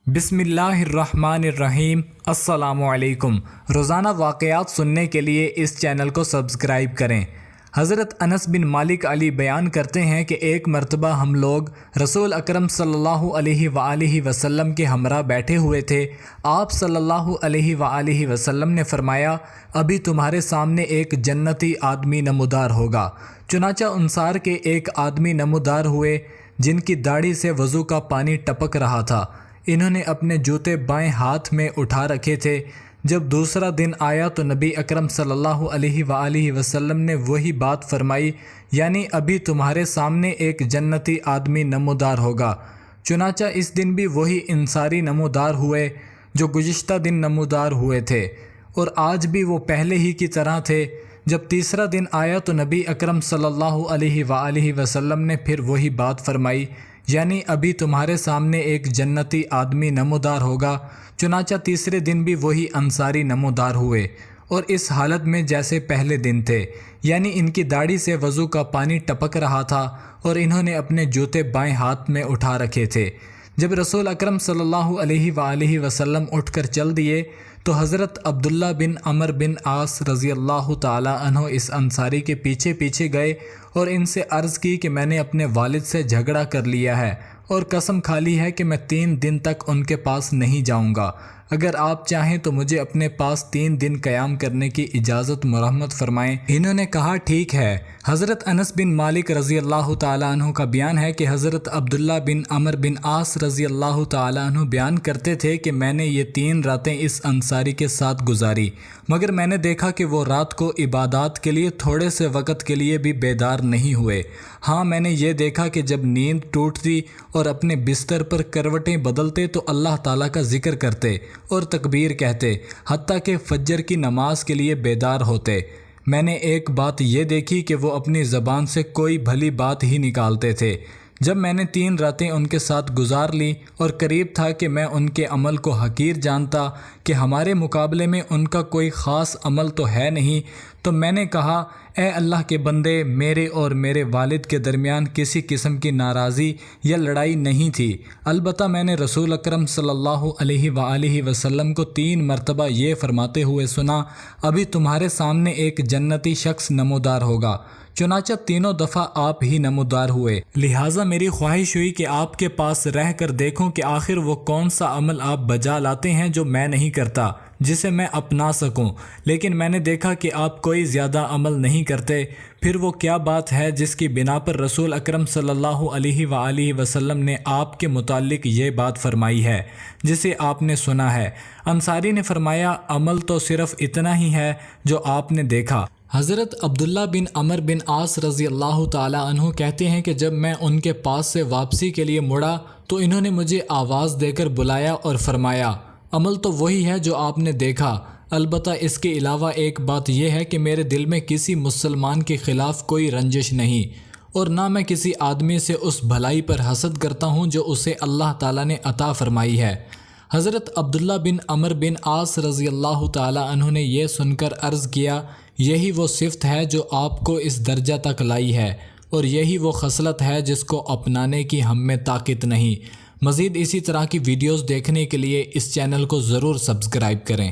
بسم اللہ الرحمن الرحیم۔ السلام علیکم۔ روزانہ واقعات سننے کے لیے اس چینل کو سبسکرائب کریں۔ حضرت انس بن مالک علی بیان کرتے ہیں کہ ایک مرتبہ ہم لوگ رسول اکرم صلی اللہ علیہ وآلہ وسلم کے ہمراہ بیٹھے ہوئے تھے۔ آپ صلی اللہ علیہ وآلہ وسلم نے فرمایا، ابھی تمہارے سامنے ایک جنتی آدمی نمودار ہوگا۔ چنانچہ انصار کے ایک آدمی نمودار ہوئے جن کی داڑھی سے وضو کا پانی ٹپک رہا تھا۔ انہوں نے اپنے جوتے بائیں ہاتھ میں اٹھا رکھے تھے۔ جب دوسرا دن آیا تو نبی اکرم صلی اللہ علیہ وآلہ وسلم نے وہی بات فرمائی، یعنی ابھی تمہارے سامنے ایک جنتی آدمی نمودار ہوگا۔ چنانچہ اس دن بھی وہی انصاری نمودار ہوئے جو گزشتہ دن نمودار ہوئے تھے، اور آج بھی وہ پہلے ہی کی طرح تھے۔ جب تیسرا دن آیا تو نبی اکرم صلی اللہ علیہ وآلہ وسلم نے پھر وہی بات فرمائی، یعنی ابھی تمہارے سامنے ایک جنتی آدمی نمودار ہوگا۔ چنانچہ تیسرے دن بھی وہی انصاری نمودار ہوئے، اور اس حالت میں جیسے پہلے دن تھے، یعنی ان کی داڑھی سے وضو کا پانی ٹپک رہا تھا اور انہوں نے اپنے جوتے بائیں ہاتھ میں اٹھا رکھے تھے۔ جب رسول اکرم صلی اللہ علیہ وآلہ وسلم اٹھ کر چل دیے تو حضرت عبداللہ بن عمر بن عاص رضی اللہ تعالی عنہ اس انصاری کے پیچھے پیچھے گئے اور ان سے عرض کی کہ میں نے اپنے والد سے جھگڑا کر لیا ہے اور قسم کھا لی ہے کہ میں 3 دن تک ان کے پاس نہیں جاؤں گا۔ اگر آپ چاہیں تو مجھے اپنے پاس 3 دن قیام کرنے کی اجازت مرحمت فرمائیں۔ انہوں نے کہا ٹھیک ہے۔ حضرت انس بن مالک رضی اللہ تعالیٰ عنہ کا بیان ہے کہ حضرت عبداللہ بن عمر بن عاص رضی اللہ تعالیٰ عنہ بیان کرتے تھے کہ میں نے یہ 3 راتیں اس انصاری کے ساتھ گزاری، مگر میں نے دیکھا کہ وہ رات کو عبادات کے لیے تھوڑے سے وقت کے لیے بھی بیدار نہیں ہوئے۔ ہاں، میں نے یہ دیکھا کہ جب نیند ٹوٹتی اور اپنے بستر پر کروٹیں بدلتے تو اللہ تعالیٰ کا ذکر کرتے اور تکبیر کہتے، حتیٰ کہ فجر کی نماز کے لیے بیدار ہوتے۔ میں نے ایک بات یہ دیکھی کہ وہ اپنی زبان سے کوئی بھلی بات ہی نکالتے تھے۔ جب میں نے 3 راتیں ان کے ساتھ گزار لی اور قریب تھا کہ میں ان کے عمل کو حقیر جانتا کہ ہمارے مقابلے میں ان کا کوئی خاص عمل تو ہے نہیں، تو میں نے کہا، اے اللہ کے بندے، میرے اور میرے والد کے درمیان کسی قسم کی ناراضی یا لڑائی نہیں تھی، البتہ میں نے رسول اکرم صلی اللہ علیہ وآلہ وسلم کو 3 مرتبہ یہ فرماتے ہوئے سنا، ابھی تمہارے سامنے ایک جنتی شخص نمودار ہوگا۔ چنانچہ تینوں دفعہ آپ ہی نمودار ہوئے، لہٰذا میری خواہش ہوئی کہ آپ کے پاس رہ کر دیکھوں کہ آخر وہ کون سا عمل آپ بجا لاتے ہیں جو میں نہیں کرتا، جسے میں اپنا سکوں، لیکن میں نے دیکھا کہ آپ کوئی زیادہ عمل نہیں کرتے۔ پھر وہ کیا بات ہے جس کی بنا پر رسول اکرم صلی اللہ علیہ وآلہ وسلم نے آپ کے متعلق یہ بات فرمائی ہے جسے آپ نے سنا ہے؟ انصاری نے فرمایا، عمل تو صرف اتنا ہی ہے جو آپ نے دیکھا۔ حضرت عبداللہ بن عمر بن عاص رضی اللہ تعالیٰ عنہ کہتے ہیں کہ جب میں ان کے پاس سے واپسی کے لیے مڑا تو انہوں نے مجھے آواز دے کر بلایا اور فرمایا، عمل تو وہی ہے جو آپ نے دیکھا، البتہ اس کے علاوہ ایک بات یہ ہے کہ میرے دل میں کسی مسلمان کے خلاف کوئی رنجش نہیں، اور نہ میں کسی آدمی سے اس بھلائی پر حسد کرتا ہوں جو اسے اللہ تعالیٰ نے عطا فرمائی ہے۔ حضرت عبداللہ بن عمر بن عاص رضی اللہ تعالیٰ عنہ نے یہ سن کر عرض کیا، یہی وہ صفت ہے جو آپ کو اس درجہ تک لائی ہے، اور یہی وہ خصلت ہے جس کو اپنانے کی ہم میں طاقت نہیں۔ مزید اسی طرح کی ویڈیوز دیکھنے کے لیے اس چینل کو ضرور سبسکرائب کریں۔